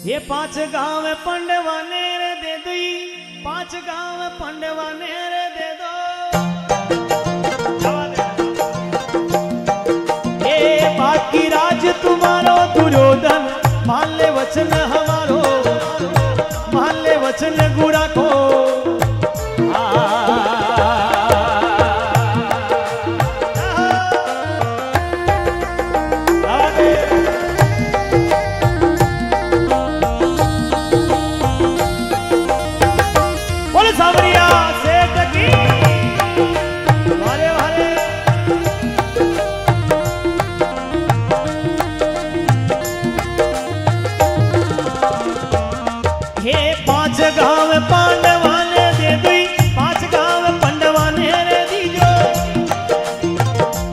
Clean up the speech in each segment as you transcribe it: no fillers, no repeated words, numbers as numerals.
ये 5 गांव पंडवाने रे दे दो, 5 गांव पंडवाने रे दे दो। ये बाकी राज तुम्हारो दुर्योधन, मान ले वचन हमारो, मान ले वचन गुड़ा को।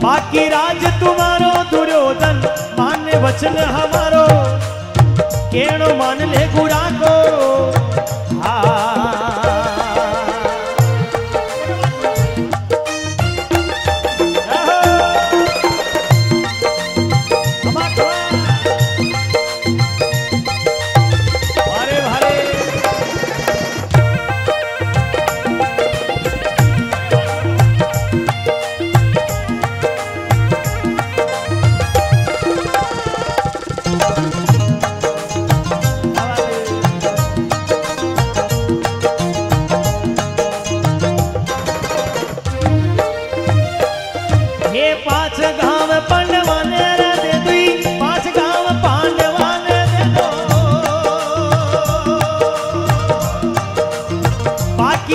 बाकी राज तुम्हारो दुर्योधन, मान्य वचन हमारो, केणो मान ले गुड़ा को।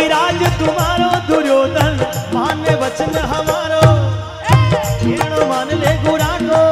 राज तुम्हारो दुर्योधन, मान्य वचन हमारो, केणो मान ले गुड़ा को।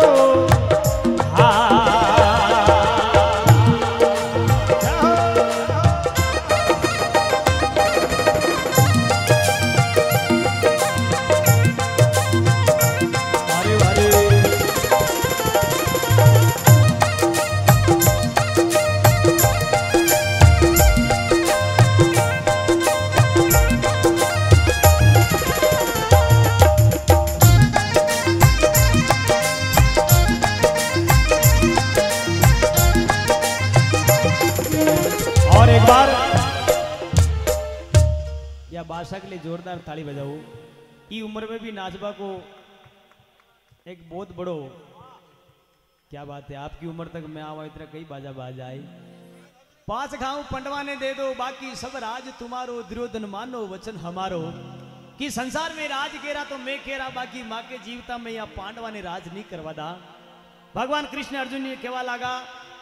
और एक बार या बादशाह के लिए जोरदार ताली बजाओ। ई उम्र में भी नाचबा को एक बहुत बड़ो, क्या बात है। आपकी उम्र तक मैं आवा इतना कई बाजा बाज आए। 5 गांव पंडवाने दे दो, बाकी सब राज तुम्हारो, दुर्योधन मानो वचन हमारो। कि संसार में राज केरा तो मैं केरा, बाकी माँ के जीवता में या पांडवा ने राज नहीं करवा दा। भगवान कृष्ण अर्जुन ने केवा लागा,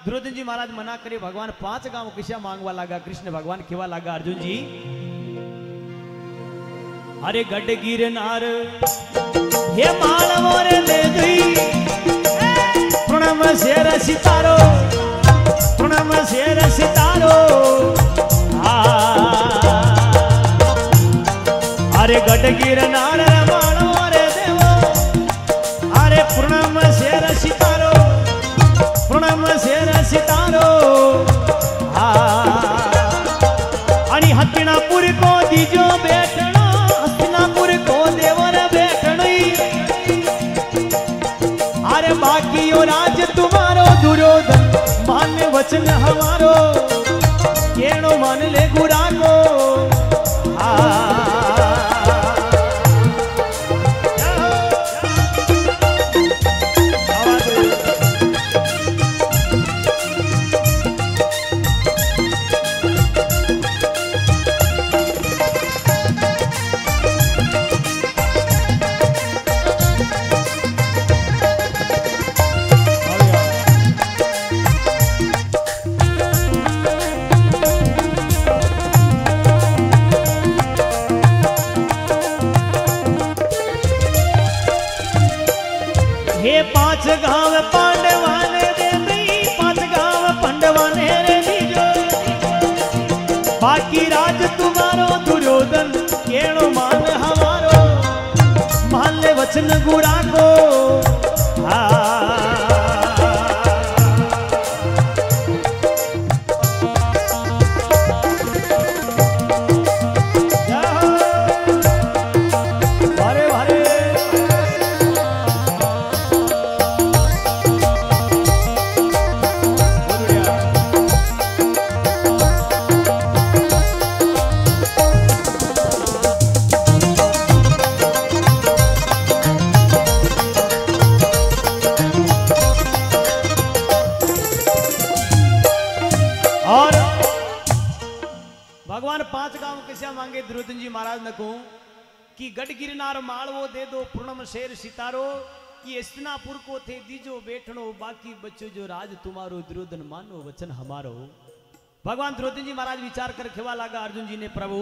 दुर्योधन जी महाराज मना करे, भगवान 5 गांव किसा मांगवा लगा। कृष्ण भगवान केवा लगा, अर्जुन जी अरे गड गिरनार हे मालवो रे ले गई, प्रणम शेर सितारो, प्रणम शेर सितारो। अरे गड गिरनार रे मालवो रे देवो, अरे प्रणम शेर सितारो, प्रणम शेर सितारो। आणि हस्तिनापुर को दीजो बैठनो, हस्तिनापुर को देवर बैठनी। अरे बाकी यो राज तुम्हारो दुर्योधन, मान्य वचन हमारो, केणो मान ले गुड़ा को। हे 5 गांव पांडवाने दे दी, 5 गांव पंडवाने रे दीजो। बाकी राज तुम्हारो दुर्योधन, केणो मान हमारो, मान ले वचन गुड़ा को। भगवान 5 गांव कैसे मांगे दुर्योधन जी महाराज ने को कि गढ़ गिरनार मालवो दे दो पूर्णम शेर सितारो, ये हस्तिनापुर को थे दीजो बैठनो, बाकी बच्चों जो राज तुम्हारो, दुर्योधन मानो वचन हमारो। भगवान दुर्योधन जी महाराज विचार कर खेवा लगा अर्जुन जी ने प्रभु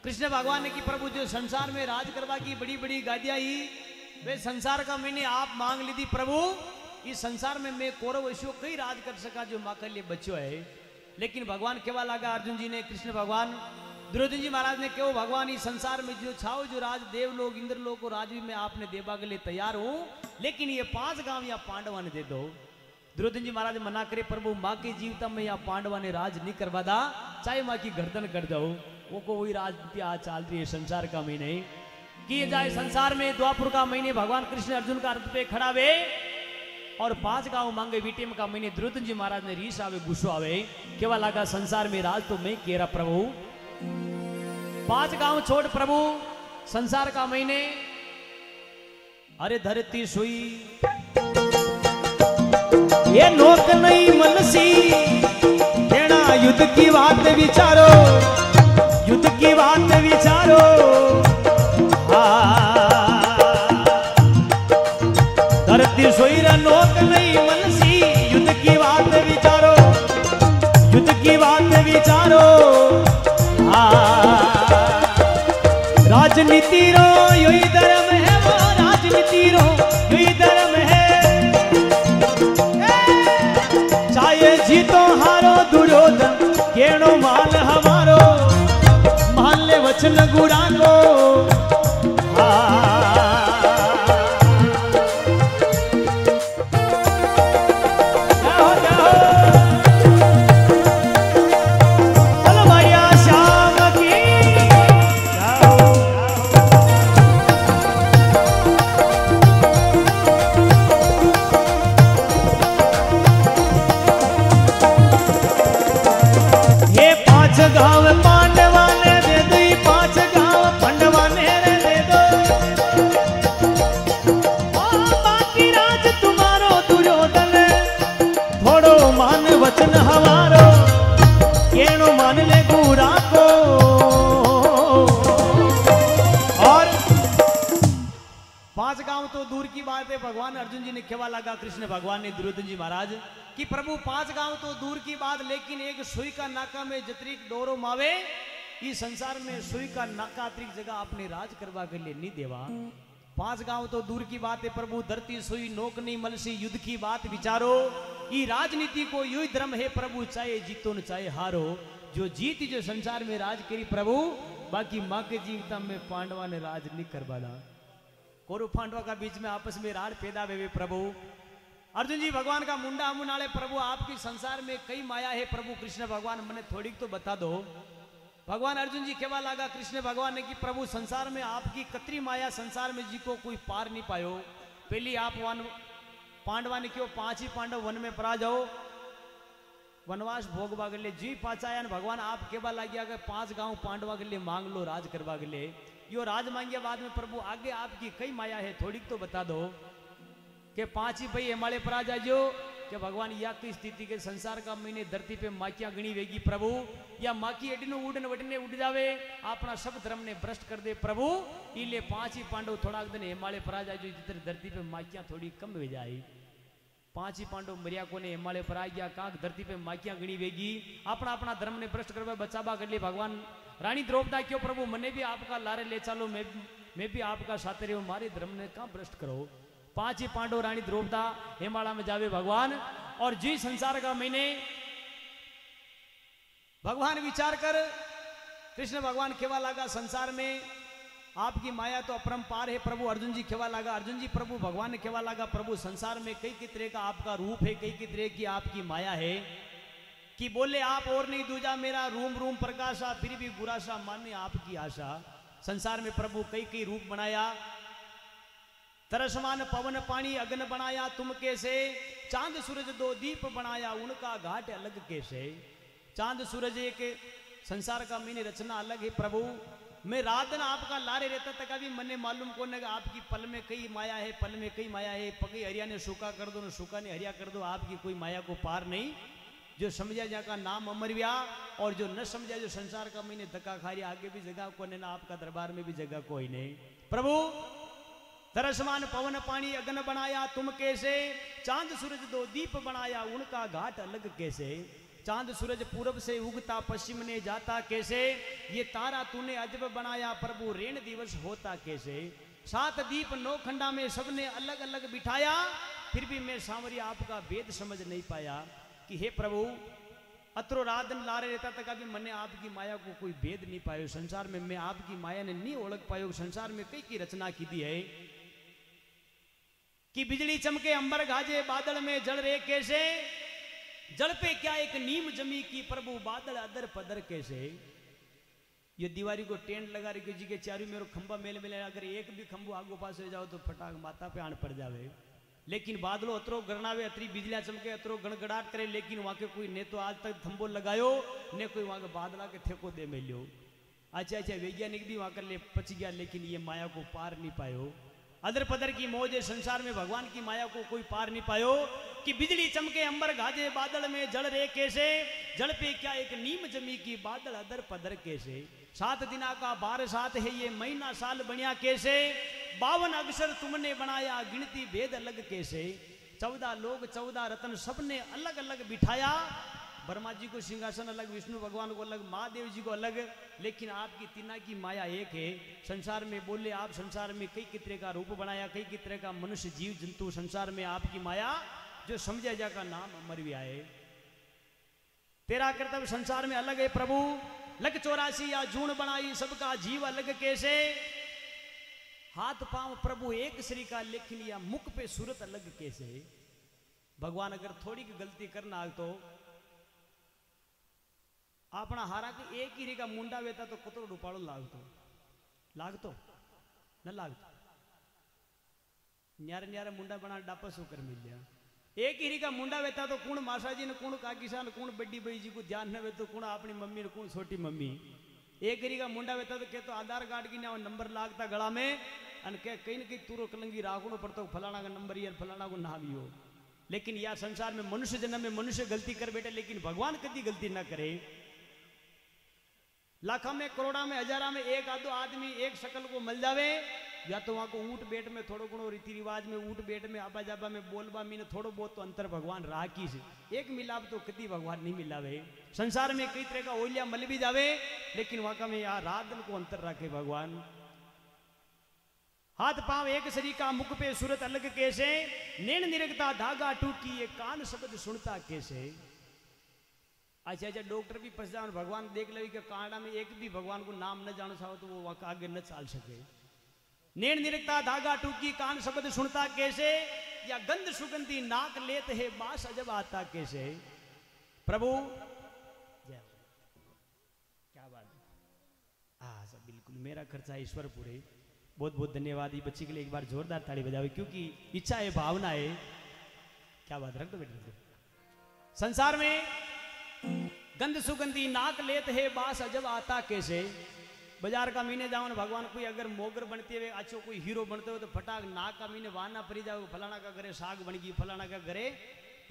कृष्ण भगवान ने कि प्रभु जो संसार में राज करवा की बड़ी बड़ी गादियां ही वे संसार का मैंने आप मांग ली थी प्रभु, इस संसार में मैं कौरव ऐसो कई राज कर सका जो माँ के लिए बच्चों है। लेकिन भगवान केवा लगा अर्जुन जी ने कृष्ण भगवान दुर्योधन जी महाराज ने कहो भगवान इस संसार में जो छाओ जो राज देव लोग इंद्र लोग को राज भी मैं आपने देवा के लिए तैयार हूं, लेकिन ये 5 गांव या पांडवा ने दे दो। दुर्योधन जी महाराज मना करे प्रभु माँ की जीवता में या पांडवा ने राज नहीं करवा दा, चाहे माँ की गर्दन कर दो, वो को वही राजनीति आज चल रही है संसार का महीने किए जाए। संसार में द्वापुर का महीने भगवान कृष्ण अर्जुन का रथ पे खड़ा वे और 5 गांव मांगे बीटीएम का महीने दुर्योधन जी महाराज ने रीस आवे गुस्सो आवे केवा लगा संसार में राज तो मैं कह रहा प्रभु 5 गांव छोड़ प्रभु संसार का महीने। अरे धरती सुई ये नोक नहीं मनसी तेना युद्ध की बात विचारो, युद्ध की बात विचारो। धरती सोई रा नोक नहीं मनसी युद्ध की बात विचारो, युद्ध की बात विचारो। राजनीति रो यही धर्म है, वो राजनीति रो यही धर्म है। चाहे जीतो हारो दुर्योधन केनो माल हमारो, मान ले वचन गुड़ा को। गांव पांडवा ने दे दो, 5 गांव पांडवा ने दे दो, बाकी राज तुम्हारो दुर्योधन, थोड़ो मान वचन हमारो, केनो मान ले गुरा को। और 5 गांव तो दूर की बात है, भगवान अर्जुन जी ने खेवा लगा कृष्ण भगवान ने दुर्योधन जी महाराज कि प्रभु 5 गांव तो दूर की बात, लेकिन एक सुई का नाका में जतरीक डोरो मावे, इस संसार में सुई का नाका अतिरिक्त जगह आपने राज करवा के लिए नहीं देवा। 5 गांव तो दूर की बात है प्रभु, धरती सुई नोक नहीं मलसी युद्ध की बात विचारो। ये राजनीति को यही धर्म है प्रभु, चाहे जीतो न चाहे हारो, जो जीती जो संसार में राज करी प्रभु, बाकी माँ के जीवता में पांडवा ने राज नहीं करवाना। कौरव पांडवा का बीच में आपस में राज पैदा हुए प्रभु। अर्जुन जी भगवान का मुंडा मुनाले प्रभु आपकी संसार में कई माया है प्रभु कृष्ण भगवान मने थोड़ी तो बता दो। भगवान अर्जुन जी केवा लगा कृष्ण भगवान ने कि प्रभु संसार में आपकी कतरी माया संसार में जी को कोई पार नहीं पायो। पहली आप पांडवा ने क्यों 5 ही पांडव वन में परा जाओ वनवास भोगवा के लिए जी पाचाया भगवान आप केवा लग गया 5 गांव पांडवा के लिए मांग लो राज करवा के लिए। यो राज मांगिया बाद में प्रभु आगे आपकी कई माया है थोड़ी तो बता दो कि 5 ही भाई हमारे पर आ जाजो कि भगवान या की स्थिति के संसार का महीने धरती पे माकियां गणी वेगी प्रभु, या माकी एडनो उड़न वटने उड़ जावे अपना सब धर्म ने भ्रष्ट कर दे प्रभु। इले 5 ही पांडव थोड़ा दिन हिमालय पर आ जाजो जितने धरती पे माकियां थोड़ी कम हो जाए। 5 ही पांडव मरिया को ने हिमालय पर आ गया कांक धरती पे माकियां गणी वेगी अपना अपना धर्म ने भ्रष्ट करवा बचावा कर लिए। भगवान रानी द्रौपदा क्यों प्रभु मने भी आपका लारे ले चलो मैं भी आपका साथ रहो मारे धर्म ने कहाँ भ्रष्ट करो। 5 ही पांडव रानी द्रौपदा हेमाड़ा में जावे भगवान और जी संसार का महीने भगवान विचार कर कृष्ण भगवान खेवा लगा संसार में आपकी माया तो अपरंपार है प्रभु। अर्जुन जी खेवा लगा अर्जुन जी प्रभु भगवान ने खेवा लगा प्रभु संसार में कई तरह का आपका रूप है कई तरह की आपकी माया है कि बोले आप और नहीं दूजा मेरा रूम रूम प्रकाशा फिर भी बुरा सा माने आपकी आशा। संसार में प्रभु कई रूप बनाया तरसमान पवन पानी अग्न बनाया तुम कैसे चांद सूरज 2 दीप बनाया उनका घाट अलग कैसे। चांद सूरज एक संसार का मैंने रचना अलग है प्रभु। मैं रात दिन आपका लारे रहता तक अभी मने मालूम को न आपकी पल में कई माया है पग हरिया ने सूखा कर दो न सूखा ने हरिया कर दो आपकी कोई माया को पार नहीं। जो समझा जाका नाम अमर व्या, और जो न समझा जो संसार का मैंने धक्का खा रही, आगे भी जगह को ना आपका दरबार में भी जगह कोई नहीं। प्रभु तरसमान पवन पानी अग्न बनाया तुम कैसे, चांद सूरज दो दीप बनाया उनका घाट अलग कैसे, चांद सूरज पूरब से उगता पश्चिम ने जाता कैसे, ये तारा तूने अजब बनाया प्रभु रेण दिवस होता कैसे, 7 दीप 9 खंडा में सबने अलग अलग बिठाया, फिर भी मैं सांवरिया आपका भेद समझ नहीं पाया, कि हे प्रभु अत्रो रात दिन लारे रहता तक अभी मैंने आपकी माया को कोई भेद नहीं पायो, संसार में मैं आपकी माया ने नहीं ओळख पायो, संसार में कई की रचना की दी है, कि बिजली चमके अंबर गाजे बादल में जल रे कैसे, जल पे क्या एक नीम जमी की प्रभु बादल अदर पदर कैसे, ये दीवारी को टेंट लगा रही जी के चारों मेरे खंबा मेल मिले, अगर एक भी खंबो आगो पास हो जाओ तो फटाक माता पे आन पड़ जावे, लेकिन बादलों अतरो गरनावे अतरी बिजलियां चमके अतरो गणगड़ाट करे, लेकिन वहां के कोई ने तो आज तक थंबो लगायो ने कोई वहां के बादला के ठेको दे मिलो। अच्छा अच्छा वैज्ञानिक भी वहां कर ले पच गया, लेकिन ये माया को पार नहीं पायो, अदर पदर की मौज है संसार में भगवान की माया को कोई पार नहीं पायो, कि बिजली चमके अंबर गाजे बादल में जल रे कैसे, जल पे क्या एक नीम जमी की बादल अदर पदर कैसे, 7 दिना का 12 साथ है ये महीना साल बनिया कैसे, 52 अक्षर तुमने बनाया गिनती भेद अलग कैसे, 14 लोग 14 रत्न सबने अलग अलग बिठाया, ब्रह्मा जी को सिंहासन अलग, विष्णु भगवान को अलग, महादेव जी को अलग, लेकिन आपकी तीना की माया एक है। संसार में बोले आप संसार में कई कितरे का रूप बनाया, कई कितरे का मनुष्य जीव जंतु, संसार में आपकी माया जो समझा जा का नाम अमर भी आए। तेरा कर्तव्य संसार में अलग है प्रभु, लग 84 या जून बनाई सबका जीव अलग कैसे, हाथ पांव प्रभु एक श्री का लेकिन या मुख पे सूरत अलग कैसे। भगवान अगर थोड़ी की गलती करना तो अपना हारा के एक ही का मुंडा वेता तो कतरो रुपाड़ो लागतो न लागतो, न्यारे न्यारे मुंडा बना डापस होकर मिल गया, एक ही का मुंडा वेता तो कौन मासा जी ने कौन काकीसा ने कौन बड्डी बई जी को ध्यान न वे तो कौन अपनी मम्मी ने कौन छोटी मम्मी, एक ही का मुंडा वेता तो कहते आधार कार्ड की ना नंबर लागता गला में अन कह कहीं न कहीं तूरो कलंगी राखनो पड़ता फलाना का नंबर या फलाना को नाम ही हो। लेकिन यह संसार में मनुष्य जन्म में मनुष्य गलती कर बैठे, लेकिन भगवान कभी गलती ना करे। लाखों में करोड़ा में हजारा में एक आधो आदमी एक शकल को मिल जावे, या तो वहां को ऊंट बेट में थोड़ो गुणो रीति रिवाज में ऊंट बेट में आबा जाबा में बोलबा में थोड़ो बहुत तो अंतर भगवान राखी से, एक मिलाप तो कभी भगवान नहीं मिलावे। संसार में कई तरह का ओलिया मल भी जावे, लेकिन वहां में यार रात दिन को अंतर रखे भगवान। हाथ पांव एक शरीर का मुख पे सूरत अलग कैसे, नैन निरखता धागा टूकी ये कान शब्द सुनता कैसे। अच्छा अच्छा डॉक्टर भी फंस जाओ, भगवान देख ले कि कांडा में एक भी भगवान को नाम न जानो चाहो तो वो आगे न चाल सके। नैन निरखता धागा टूकी कान शब्द सुनता कैसे, या गंध सुगंधी नाक लेत है बास अजब आता कैसे। प्रभु क्या बात है, हाँ सब बिल्कुल मेरा खर्चा ईश्वर पूरे। बहुत बहुत धन्यवाद। ये बच्ची के लिए एक बार जोरदार ताली बजावे, क्योंकि इच्छा है भावना है। क्या बात, रख दो बेटे। संसार में गंध सुगंधी नाक लेत है बास अजब आता कैसे। बाजार का मीने जाओ भगवान कोई अगर मोगर बनते हुए अच्छो कोई हीरो बनते हो तो फटाक नाक का मीने वाना परी जाओ, फलाना का घरे साग बन गई, फलाना का घरे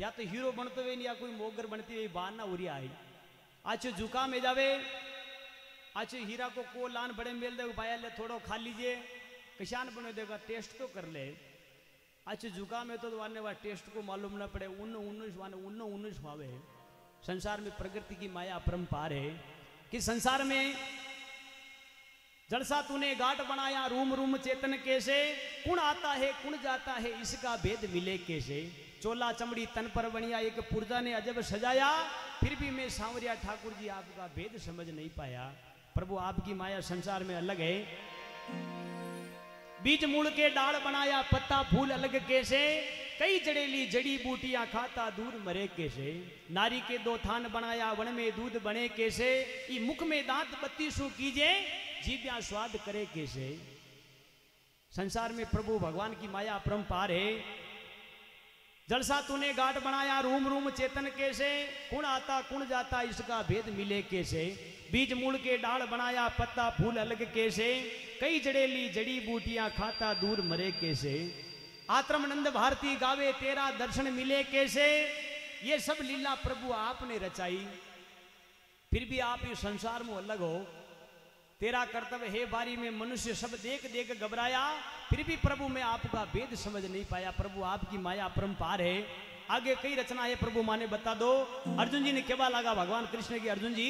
या तो हीरो बनते हुए या कोई मोगर बनती हुई वाना उरी आई। अच्छो झुका में जावे, अच्छे हीरा को लान बड़े मेल दे पाया ले थोड़ो खा लीजिए, किसान बने देगा टेस्ट तो कर ले। अच्छे झुका में तो वाने वा टेस्ट को मालूम ना पड़े, 19 भावे। संसार में प्रकृति की माया अपरंपार है कि संसार में जलसा तूने घाट बनाया रूम रूम चेतन कैसे। कुण आता है कुण जाता है इसका भेद मिले कैसे। चोला चमड़ी तन पर बनिया एक पुर्जा ने अजब सजाया, फिर भी मैं सांवरिया ठाकुर जी आपका भेद समझ नहीं पाया। प्रभु आपकी माया संसार में अलग है। बीज मूल के डाल बनाया पत्ता फूल अलग कैसे। कई जड़ेली जड़ी बूटियां खाता दूर मरे कैसे। नारी के 2 थान बनाया वन में दूध बने कैसे। ई मुख में दांत 32 कीजे जीव्या स्वाद करे कैसे। संसार में प्रभु भगवान की माया अपरंपार है। जलसा तूने घाट बनाया रूम रूम चेतन कैसे। कुण आता कुण जाता इसका भेद मिले कैसे। बीज मूल के डाल बनाया पत्ता फूल अलग कैसे। कई जड़ेली जड़ी बूटियां खाता दूर मरे कैसे। आत्रमनंद भारती गावे तेरा दर्शन मिले कैसे। ये सब लीला प्रभु आपने रचाई, फिर भी आप इस संसार में अलग हो। तेरा कर्तव्य है बारी में मनुष्य सब देख देख घबराया, फिर भी प्रभु मैं आपका भेद समझ नहीं पाया। प्रभु आपकी माया अपरंपार है, आगे कई रचना है प्रभु माने बता दो। अर्जुन जी ने केवा लगा भगवान कृष्ण की, अर्जुन जी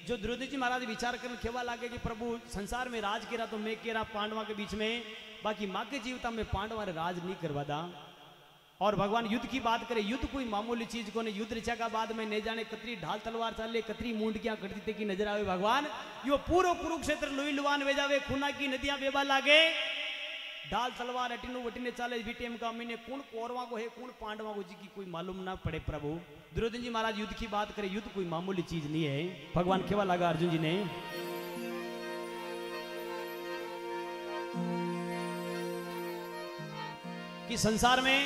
जो द्रौपदी जी महाराज विचार करने केवा लागे कि प्रभु संसार में राज करा तो मैं कह रहा पांडवा के बीच में, बाकी माँ के जीवता में पांडवा ने राज नहीं करवा दा। और भगवान युद्ध की बात करे, युद्ध कोई मामूली चीज को नहीं, युद्ध रचा का बाद में नहीं जाने कतरी ढाल तलवार चाले कतरी मुंडकियां करती थे की नजर आवे भगवान। यो पूरो कुरुक्षेत्र लोई लुवान वे जावे, खूना की नदियां बेबा लागे, ढाल तलवार अटिनु वटिने चाले बीटेम का मैंने कौन कौरवा को है कौन पांडवा को जी की कोई मालूम ना पड़े। प्रभु दुर्योधन जी महाराज युद्ध की बात करे, युद्ध कोई मामूली चीज नहीं है। भगवान केवा लगा अर्जुन जी ने कि संसार में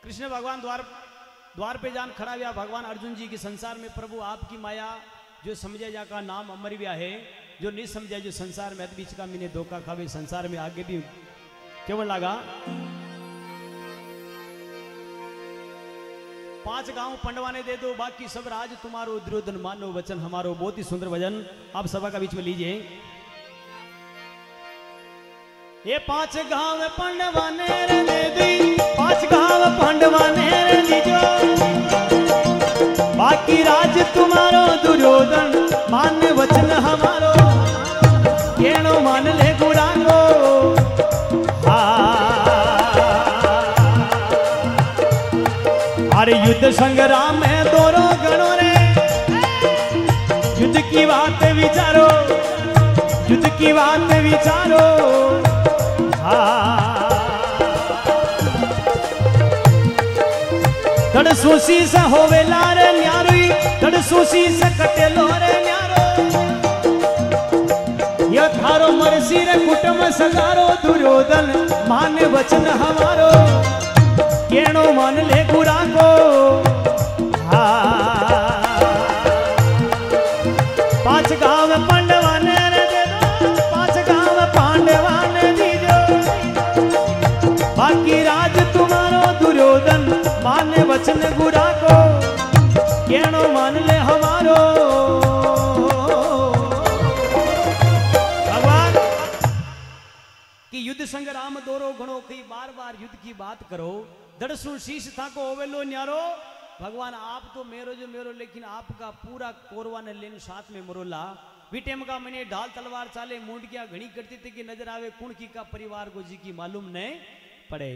कृष्ण भगवान द्वार पे जान खड़ा हुआ भगवान अर्जुन जी की संसार में प्रभु आपकी माया जो समझे जा का नाम अमर व्या है, जो नहीं समझे जो संसार में बीच का मैंने धोखा खावे, संसार में आगे भी केवल लगा 5 गांव पंडवाने दे दो, बाकी सब राज तुम्हारो, दुर्योधन मानो वचन हमारो। बहुत ही सुंदर भजन आप सभा का बीच में लीजिए। ये 5 गांव पंडवाने रे दे दी, 5 गांव पंडवाने रे दीजो, बाकी राज तुम्हारो, दुर्योधन मान वचन हमारो। केनो मान ले गुरांगो अरे युद्ध संग्राम में दोरो गणों रे, युद्ध की बात विचारो, युद्ध की बात विचारो। धड़ सुसी से होवे लार न्यारुई, धड़ सुसी से कटेलो रे न्यारो। ये थारो मरसी रे कुटुंब सगारो, दुर्योधन मान वचन हमारो। केनो मान ले गुरा को 5 गांव पंडवाने रे दे दो, 5 गांव पांडवाने दीजो, बाकी राज तुम्हारो, दुर्योधन माने वचन गुरा को। केनो मान ले हमारो। भगवान कि युद्ध संग्राम दोरो गणो, कई बार बार युद्ध की बात करो, दड़सु शीश था को ओवेलो न्यारो। भगवान आप तो मेरो जो मेरो, लेकिन आपका पूरा कोरवा ने लेन साथ में मरोला। विटेम का मैंने ढाल तलवार चाले मुंडकियां घनी करती थी कि नजर आवे कौन की का परिवार को जी की मालूम नहीं पड़े।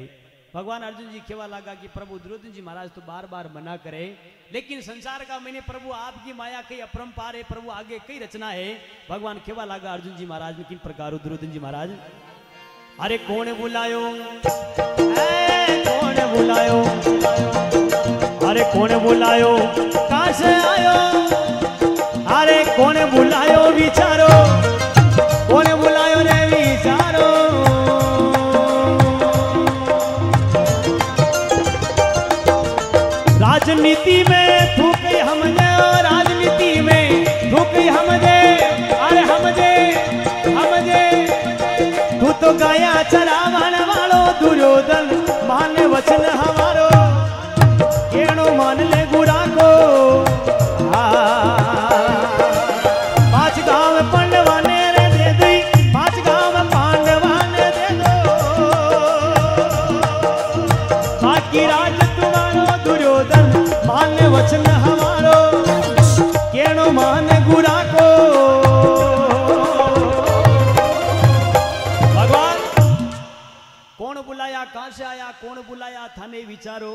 भगवान अर्जुन जी केवा लगा कि प्रभु दुर्योधन जी महाराज तो बार बार मना करे, लेकिन संसार का मैंने प्रभु आपकी माया कई अपरंपार है, प्रभु आगे कई रचना है। भगवान केवा लगा अर्जुन जी महाराज में किन प्रकार दुर्योधन जी महाराज। अरे कौन बुलायो, कौन बुलायो, अरे कौन बुलायो, कहां से आयो, अरे कौन बुलायो विचारो, कौन बुलायो रे विचारो। राजनीति में थूक हमने, राजनीति में थूक हमने, अरे हमने हमने तू तो गाया चरावन वालो, दुर्योधन मान वचन हमारो। केनो मान ले गुरा को 5 गांव पंडवाने रे दे दी, 5 गांव पांडवाने दे दो, बाकी राज तुम्हारो, दुर्योधन मान वचन हमारो। केनो मान गुरा को। कौन बुलाया, कहां से आया, कौन बुलाया थाने विचारो।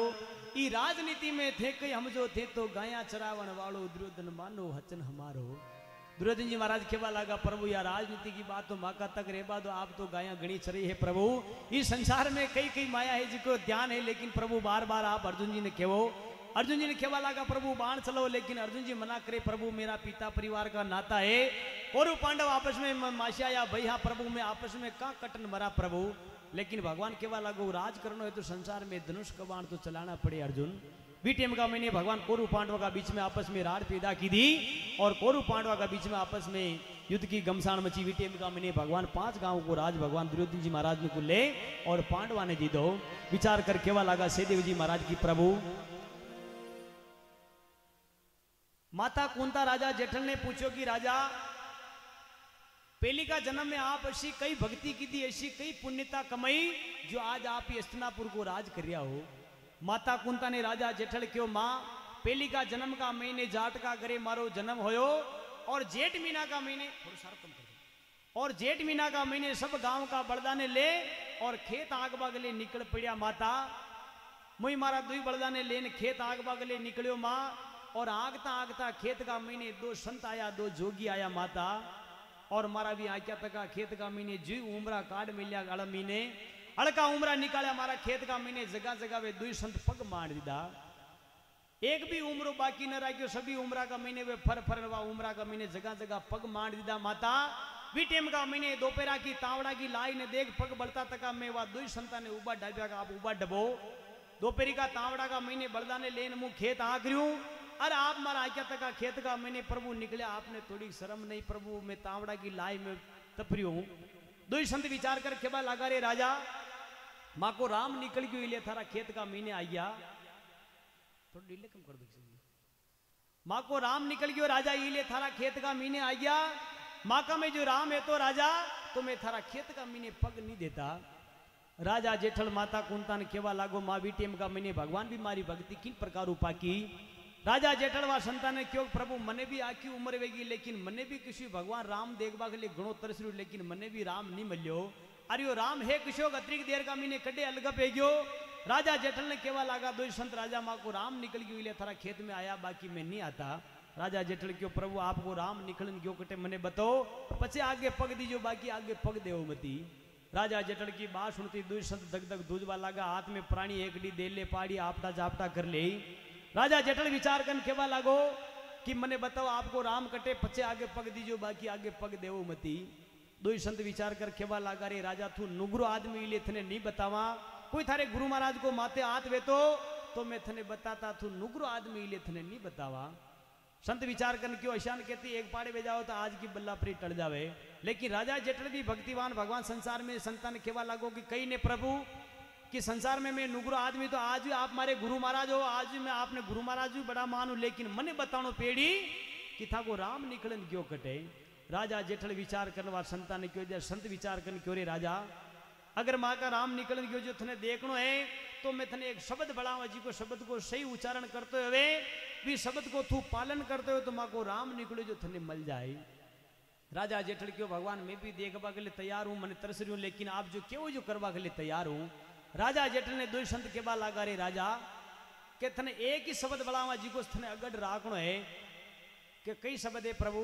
ई राजनीति में थे कई हम जो थे तो गाया चरावन वालो, दुर्योधन मानो वचन हमारो। दुर्योधन जी महाराज केवा लगा प्रभु या राजनीति की बात तो माका तक रेबा दो, आप तो गाया गणी चरी है प्रभु। इस संसार में कई कई माया है जिसको ध्यान है, लेकिन प्रभु बार बार आप अर्जुन जी ने केवो, अर्जुन जी ने केवा लगा प्रभु बाण चलो, लेकिन अर्जुन जी मना करे प्रभु मेरा पिता परिवार का नाता है। कौरव पांडव आपस में माशिया या भैया प्रभु में आपस में का कटन मरा प्रभु। लेकिन भगवान केवा लागो राज करना है तो संसार में धनुष का बाण तो चलाना पड़े अर्जुन। बीटीएम का मैंने भगवान कौरव पांडव का बीच में आपस में राड पैदा की थी, और कौरव पांडव का बीच में आपस में युद्ध की गमसाण मची विटेम का महीने भगवान 5 गांव को राज भगवान दुर्योधन जी महाराज ने को ले और पांडवा ने जीतो। विचार कर केवा लगा सहदेव जी महाराज की प्रभु। माता कुंता राजा जेठल ने पूछो कि राजा पहली का जन्म में आप ऐसी कई भक्ति की थी, ऐसी कई पुण्यता कमाई जो आज आप ही हस्तिनापुर को राज कर रहा हो। माता कुंता ने राजा जेठल क्यों मां पहली का जन्म का महीने जाट का करे मारो जन्म होयो और जेठ महीना का महीने और जेठ महीना का महीने सब गांव का बलदा ने ले और खेत आग बागले निकल पड़िया माता। मुई मारा दुई बलदा ने लेन खेत आग बागले निकलियो मां और आगता आगता खेत का महीने 2 संत आया 2 जोगी आया माता और मारा भी आक्या तका खेत का महीने जी उमरा काट मिलिया अड़ महीने अड़का उमरा निकाला मारा खेत का महीने जगह जगह वे 2 संत पग मार दीदा। एक भी उम्र बाकी न रखियो सभी उमरा का महीने वे फर फरवा उमरा का महीने जगह जगह पग मार दीदा माता। भी टेम का महीने दोपहरा की तावड़ा की लाई ने देख पग बढ़ता तका में वह 2 संता ने उबा डाबिया का आप उबा डबो। दोपहरी का तावड़ा का महीने बलदा ने लेन मुंह खेत आकरियूं अरे आप मारा आक्या तका खेत का महीने प्रभु निकले आपने थोड़ी शर्म नहीं प्रभु मैं तावड़ा की लाई में तपरी हूं। 2 संत विचार कर केबा लगा रे राजा माँ को राम निकल गयो इले थारा खेत का महीने आ गया थोड़ा डिले कम कर दो। माँ को राम निकल गयो राजा इले थारा खेत का महीने आ गया माँ का में जो राम है तो राजा तो मैं थारा खेत का महीने पग नहीं देता। राजा जेठल माता कुंता ने केवा लागो माँ बीटेम का महीने भगवान भी मारी भक्ति किन प्रकार उपा की। राजा जेठल वा संतान ने क्यों प्रभु मने भी आखी उम्र वेगी लेकिन मने भी किसी भगवान राम देखबा के लिए घणो तरस रह्यो लेकिन मने भी राम नहीं मिल्यो। अरे राम है किशो अतिरिक्त देर का महीने कड्डे अलग पे गयो। राजा जेठल ने केवा लागा 2 संत राजा माँ को राम निकल गयो इले थारा खेत में आया बाकी मैं नहीं आता। राजा जेठल क्यों प्रभु आपको राम निकलन क्यों कटे मने बताओ पचे आगे पग दीजो बाकी आगे पग देव मती। राजा जेठल की बात सुनती 2 संत दग दग दूजवा लागा हाथ में प्राणी एकडी दे ले पाड़ी आपटा जापटा कर ले। राजा जेठल विचार कर केवा लागो कि मने बताओ आपको राम कटे पचे आगे पग दीजो बाकी आगे पग देवो मती। 2 संत विचार कर केवा लागा रे राजा तू नुगरो आदमी इले थने नहीं बतावा कोई थारे गुरु महाराज को माथे हाथ वेतो तो मैं थने बताता तू नुगरो आदमी इले थने नहीं बतावा। संत विचार कर क्यों अशान कहती एक पाड़े में जाओ तो आज की बल्ला परी टल जावे। लेकिन राजा जेठल भी भक्तिवान भगवान संसार में संतान केवा लागो कि कई ने प्रभु कि संसार में मैं नुगरो आदमी तो आज भी आप मारे गुरु महाराज हो आज भी मैं आपने गुरु महाराज भी बड़ा मानू लेकिन मने बतानो पेड़ी कि था को राम निकलन क्यों कटे। राजा जेठल विचार करने वाला संतान ने क्यों संत विचार करने क्यों रे राजा अगर माँ का राम निकलन क्यों जो थने देखनो है तो मैं थने एक शब्द बढ़ावा जी को शब्द को सही उच्चारण करते हुए भी शब्द को तू पालन करते हो तो माँ को राम निकले जो थने मिल जाए। राजा जेठल क्यों भगवान मैं भी देखबा के लिए तैयार हूँ मैंने तरस रही हूँ लेकिन आप जो क्यों जो करवा के लिए तैयार हूँ। राजा जेठल ने 2 संत के बाद लगा रे राजा के थने एक ही शब्द बढ़ावा जी को थने अगड़ राखनो है कि कई शब्द है प्रभु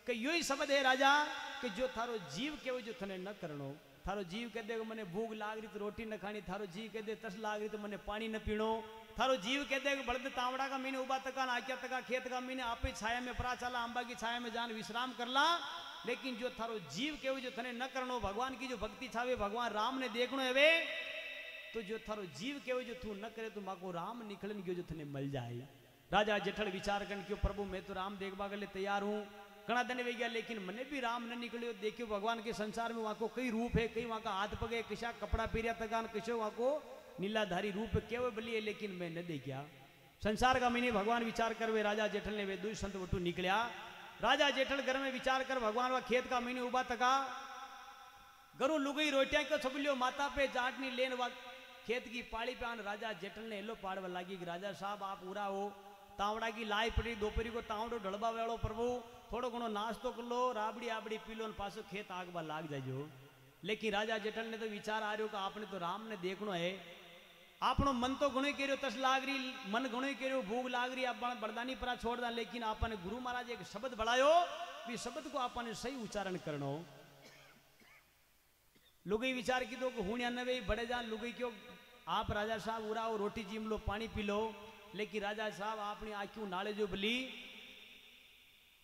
कि यो ही शब्द है राजा कि जो थारो जीव के जो थने न करनो। थारो जीव कह दे मने भूख लाग रही तो रोटी न खानी थारो जीव कह दे तस लाग रही तो मने पानी न पीनो। थारो जीव कह दे बड़द तावड़ा का महीने उबा तका आक्या तका खेत का महीने आप ही छाया में परा चला अंबा की छाया में जान विश्राम करला लेकिन जो थारो जीव के जो थने न करनो भगवान की जो भक्ति छावे भगवान राम ने देखनो है वे तो जो थारो जीव के जो तू न करे तो माँ को राम निकलन क्यों जो थने मिल जाए। राजा जेठल विचार कर क्यों प्रभु मैं तो राम देखबा के लिए तैयार हूँ घना दिन वे गया लेकिन मने भी राम न निकलियो। देखियो भगवान के संसार में वहां को कई रूप है कई वहां का हाथ पगे किसा कपड़ा पीरिया तकान किसो वहां को नीलाधारी रूप केवल बली है लेकिन मैं न देखिया। संसार का महीने भगवान विचार कर वे राजा जेठल ने वे 2 संत वटू निकलिया। राजा जेठल घर में विचार कर भगवान वा खेत का महीने उबा तका गरु लुगई रोटियां को छबलियो माता पे जाटनी लेन वा खेत की पाड़ी पे आन राजा जेठल ने एलो पाड़वा लागी कि राजा साहब आप पूरा हो तावड़ा की लाई पड़ी दोपहरी को तावड़ो ढलबा वेड़ो प्रभु थोड़ो घणो नाश्तो कर लो राबड़ी आबड़ी पी लो पासो खेत आगबा लाग जाइयो। लेकिन राजा जेठल ने तो विचार आ रहा कि आपने तो राम ने देखनो है आपनो मन तो घणो करो तस लाग रही मन घणो करो भूख लाग रही आप बरदानी परा छोड़ दा लेकिन आपने गुरु महाराज एक शब्द बढ़ायो भी शब्द को आपने सही उच्चारण करनो। लुगई विचार की तो हूं या नवे बड़े जान लुगई क्यों आप राजा साहब उड़ाओ रोटी जीम लो पानी पी लो लेकिन राजा साहब आपने आंखों नाले जो बली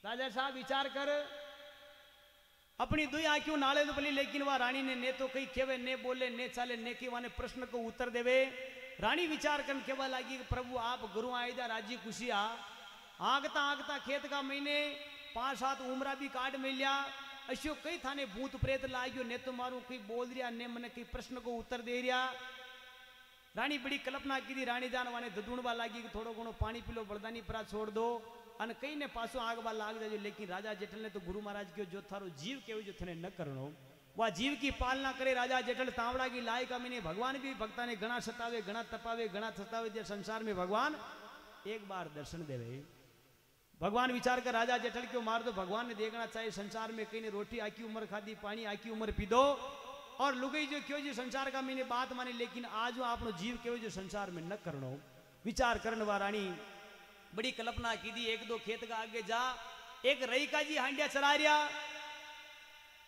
राजा साहब विचार कर अपनी 2 आंखों नाले तो बली लेकिन वह रानी ने तो कई केवे ने बोले ने चाले ने के वाने प्रश्न को उत्तर देवे। रानी विचार कर केवा लगी प्रभु आप गुरु आयदा राजी खुशिया आगता आगता खेत का महीने 5-7 उमरा भी काट मिलिया अशो कई थाने भूत प्रेत लाग्यो ने तो मारू कई बोल रिया ने मने कई प्रश्न को उत्तर दे रिया। रानी बड़ी कल्पना की थी रानी जान वाने ददुणवा लागी कि थोड़ो घणो पानी पी लो बलदानी परा छोड़ दो अन कई ने पासो आगवा लाग जाजो। लेकिन राजा जेठल ने तो गुरु महाराज कहो जो थारो जीव केवो जो थने न करनो वह जीव की पालना करे। राजा जेठल तावड़ा की लाय का मैंने भगवान भी भक्ता ने घना सतावे घना तपावे घना सतावे जे संसार में भगवान एक बार दर्शन देवे। भगवान विचार कर राजा जेठल क्यों मार दो भगवान ने देखना चाहिए संसार में कहीं ने रोटी आकी उम्र खादी पानी आकी उम्र पी दो और लुगई जो क्यों जो संसार का मैंने बात मानी। लेकिन आज आपनो जीव क्यों जो संसार में न करनो विचार करने वाला रानी बड़ी कल्पना की दी। 1-2 खेत का आगे जा एक रईका जी हांडिया चरा रिया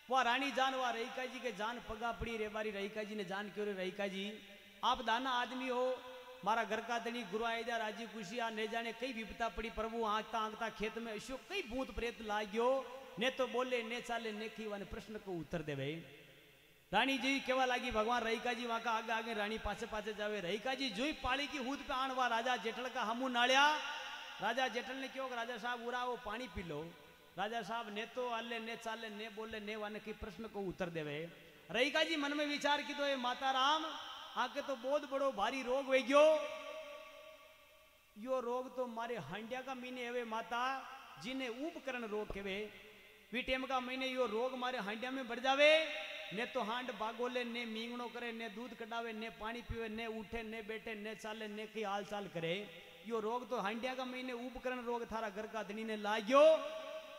वह रानी जान वह रईका जी के जान पगा पड़ी रे बारी रईका जी ने जान क्यों रे रईका जी आप दाना आदमी हो मारा घर का दनी गुरु आयजा राजी खुशी आ ने जाने कई विपता पड़ी प्रभु आंकता आंकता खेत में अशो कई भूत प्रेत लाग्यो ने तो बोले ने चाले ने की वन प्रश्न को उत्तर देवे। रानी जी केवा लागी भगवान रईका जी वहां का आगे आगे रानी पाछे पाछे जावे। रईका जी जोई पाली की हूद पे आन वा राजा जेठल का हमू नालिया। राजा जेठल ने क्यों राजा साहब उरा वो पानी पी लो। राजा साहब ने तो अल्ले ने चाले ने बोले ने वाने की प्रश्न को उत्तर देवे। रईका जी मन में विचार की तो ये माता राम आके तो बहुत बड़ो भारी रोग हो गयो यो रोग तो मारे हांडिया का महीने एवे माता जिन्हें उपकरण रोग केवे वी टेम का महीने यो रोग मारे हांडिया में बढ़ जावे ने तो हांड बागोले ने मींगणो करे ने दूध कटावे ने पानी पीवे ने उठे ने बैठे ने चाले ने की हाल चाल करे। यो रोग तो हांडिया का महीने उपकरण रोग थारा घर का धनी ने लाग्यो।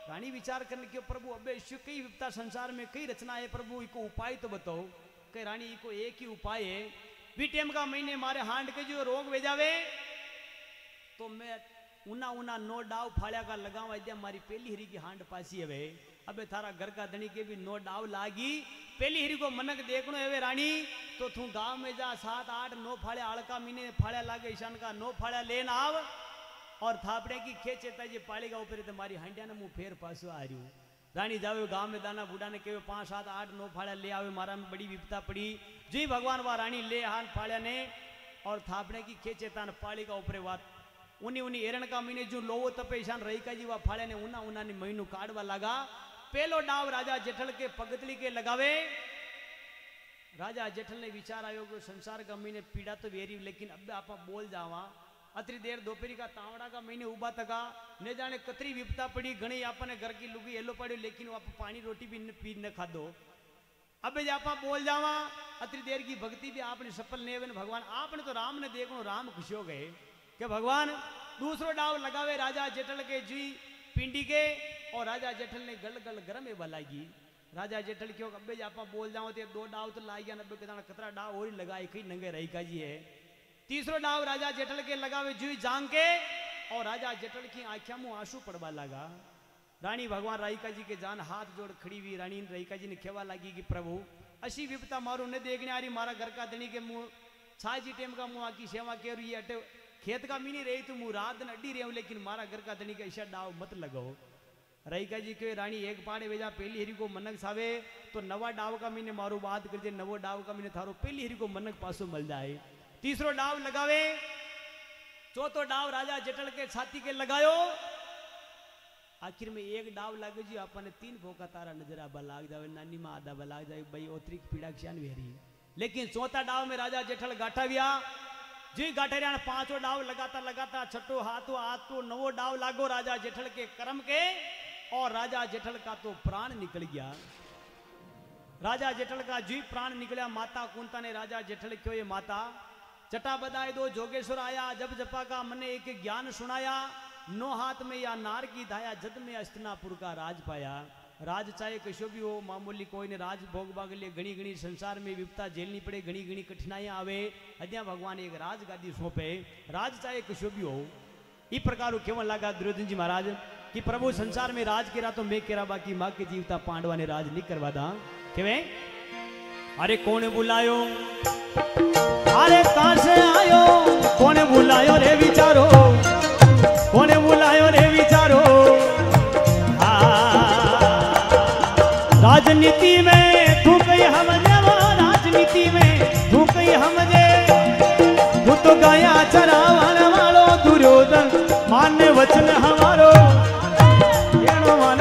रानी विचार करने क्यों प्रभु अबे कई विपता संसार में कई रचना है प्रभु इको उपाय तो बताओ। कई रानी इको एक ही उपाय है वी टेम का महीने मारे हांड के जो रोग भेजावे तो मैं उना उना नो डाव फाड़ा का लगावा दिया मारी पहली हरी की हांड पासी हवे। अबे थारा घर का धनी के भी नो डाव लागी पहली हरी को मनक देखनो है रानी तो तू गांव में जा 7-8-9 फाड़े आड़का महीने फाड़ा लागे ईशान का 9 फाड़ा लेन आव और थापड़े की खेचेता जी पालेगा ऊपर तुम्हारी हांडिया ने मुंह फेर पासो आ रही हूँ। रानी जावे गांव में दाना बूढ़ा ने कहे 5-7-8-9 फाड़ा ले आवे मारा में बड़ी विपता पड़ी जी भगवान वा रानी ले हान फाड़ा ने और थापड़े की खेचेता ने पालेगा ऊपर वात उन्हीं उन्हीं एरण का महीने जो लोवो तपे ईशान रही का जी वा फाड़े ने उना उना ने महीनू काटवा लगा। पहलो डाव राजा जेठल के पगतली के लगावे। राजा जेठल ने विचार आयो कि संसार का महीने पीड़ा तो वेरी लेकिन अब आप बोल जावा अतरी देर दोपहरी का तावड़ा का महीने उबा तका ने जाने कतरी विपता पड़ी घणी आपने घर की लुगी एलो पड़ो लेकिन आप पानी रोटी भी पी न खादो। अब आप बोल जावा अतरी देर की भक्ति भी आपने सफल नहीं भगवान आपने तो राम ने देखो राम खुश हो गए कि भगवान दूसरो डाव लगावे राजा जेठल के जी पिंडी के और राजा जेठल ने गल गल गरम है बलागी। राजा जेठल क्यों अबे आप बोल जाओ तो 2 डाव तो लाई गया नब्बे कतरा डाव और लगाए कई नंगे रही का जी है। तीसरो डाव राजा जेठल के लगावे जुई जांग के और राजा जेठल की आंखों में आंसू पड़वा लगा। रानी भगवान राइका जी के जान हाथ जोड़ खड़ी हुई रानी राइका जी ने खेवा लगी कि प्रभु अशी विपता मारू न देखने आ रही मारा घर का धनी के मुंह छाजी टेम का मुंह आकी सेवा के रही अटे खेत का मीनी रही तू मुँह रात न अड्डी रही लेकिन मारा घर का धनी का ऐसा डाव मत लगाओ। राइका जी के रानी एक पाड़े वेजा पहली हरी को मनक सावे तो नवा डाव का मीने मारू बात कर दे नवो डाव का मीने थारो पहली हरी को मनक पासो मिल जाए। तीसरो डाव लगावे चौथो डाव राजा जेठल के छाती के लगायो आखिर में एक डाव लागे जी आपने 3 भोका तारा नजर आबा लाग जावे नानी माँ आधा लाग जाए भाई ओतरी पीड़ा क्षण वेरी। लेकिन चौथा डाव में राजा जेठल गाठाविया जी गाठरिया 5 डाव लगाता लगाता छठो हाथो हाथो 9 डाव लागो राजा जेठल के कर्म के और राजा जेठल का तो प्राण निकल गया। राजा जेठल का जी प्राण निकला। माता कुंता ने राजा जेठल क्यों ये माता चटा बदाए दो जोगेश्वर आया जब जपा का मने एक ज्ञान सुनाया 9 हाथ में या नार की धाया जद में अस्तिनापुर का राज पाया। राज चाहे कशो भी हो मामूली कोई ने राज भोग भाग लिए घनी घनी संसार में विपता झेलनी पड़े घनी घनी कठिनाइयां आवे अद्या भगवान एक राज गादी सौंपे राज चाहे कशो भी हो। इस प्रकार केवल लगा दुर्योधन जी महाराज कि प्रभु संसार में राज केरा तो मैं केरा बाकी माँ के जीवता पांडवा ने राज नहीं करवा दा केवे। अरे कौन बुलायो अरे कहां से आयो कौन बुलायो रे विचारो कौन बुलायो रे विचारो। राजनीति में तू कहीं हमजे राजनीति में तू कहीं हमजे तू तो गया चरावन वालो दुर्योधन मान वचन हमारो मान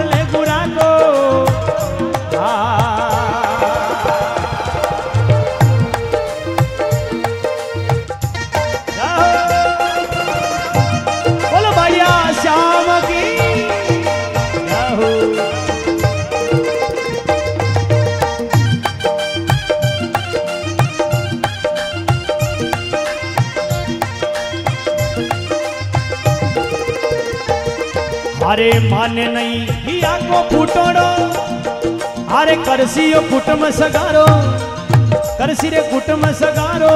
अरे माने नहीं हिया को फूटोड़ो अरे करसियो कुटुंब सगारो करसी रे कुटुंब सगारो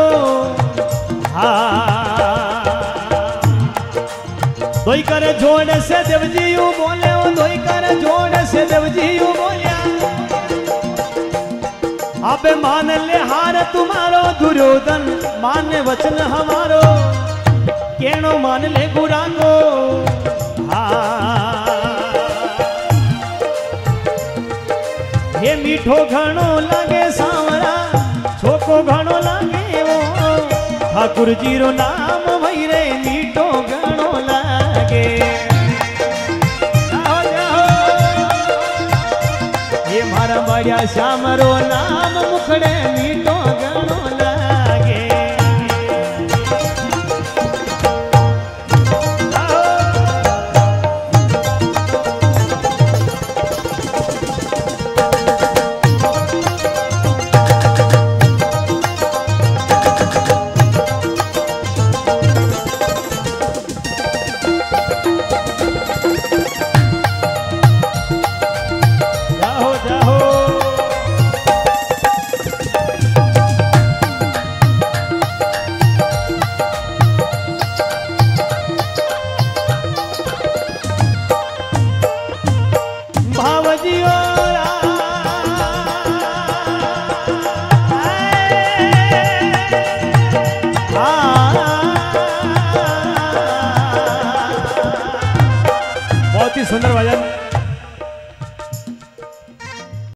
दोई करे जोड़ से देवजी यू बोले दोई करे जोड़ से देवजी यू बोलिया अबे मान ले हार तुम्हारो दुर्योधन मान वचन हमारो केनो मान ले गुरांगो ये मीठो घणो लागे सांवरा छोको घणो लागे वो ठाकुर जी रो नाम वही रे मीठो घणो लागे जाओ जाओ ये मारा बढ़िया श्याम रो नाम मुखड़े मीठो घणो लागे सुंदर भजन